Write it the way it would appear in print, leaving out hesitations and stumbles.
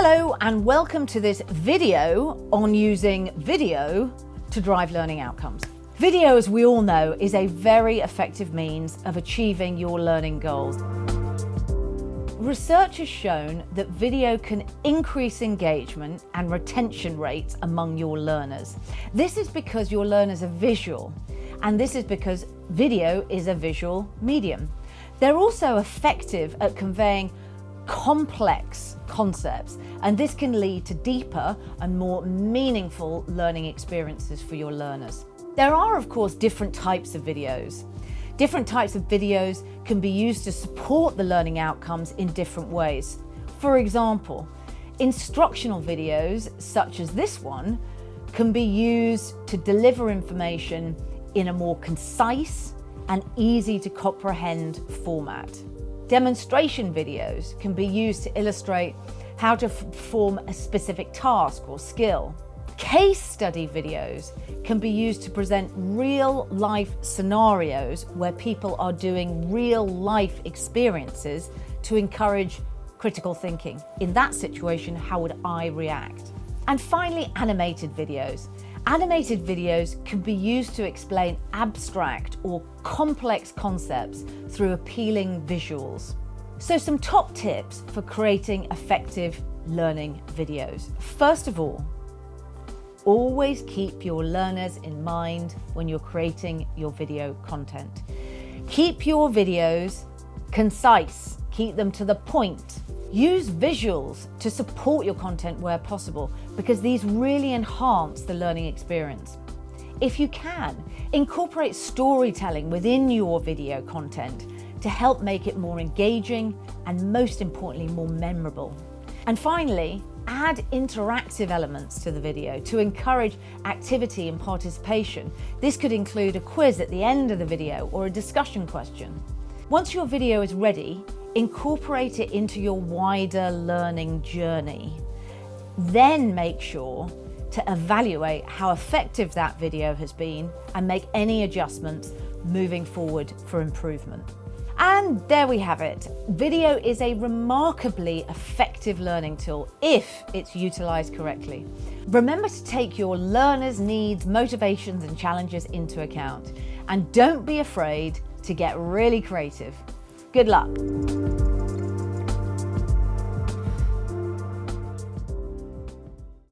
Hello and welcome to this video on using video to drive learning outcomes. Video, as we all know, is a very effective means of achieving your learning goals. Research has shown that video can increase engagement and retention rates among your learners. This is because your learners are visual, and this is because video is a visual medium. They're also effective at conveying complex concepts, and this can lead to deeper and more meaningful learning experiences for your learners. There are, of course, different types of videos. Different types of videos can be used to support the learning outcomes in different ways. For example, instructional videos, such as this one, can be used to deliver information in a more concise and easy to comprehend format. Demonstration videos can be used to illustrate how to perform a specific task or skill. Case study videos can be used to present real-life scenarios where people are doing real-life experiences to encourage critical thinking. In that situation, how would I react? And finally, animated videos. Animated videos can be used to explain abstract or complex concepts through appealing visuals. So some top tips for creating effective learning videos. First of all, always keep your learners in mind when you're creating your video content. Keep your videos concise, keep them to the point. Use visuals to support your content where possible, because these really enhance the learning experience. If you can, incorporate storytelling within your video content to help make it more engaging and, most importantly, more memorable. And finally, add interactive elements to the video to encourage activity and participation. This could include a quiz at the end of the video or a discussion question. Once your video is ready, incorporate it into your wider learning journey. Then make sure to evaluate how effective that video has been and make any adjustments moving forward for improvement. And there we have it. Video is a remarkably effective learning tool if it's utilized correctly. Remember to take your learners' needs, motivations, and challenges into account. And don't be afraid to get really creative. Good luck.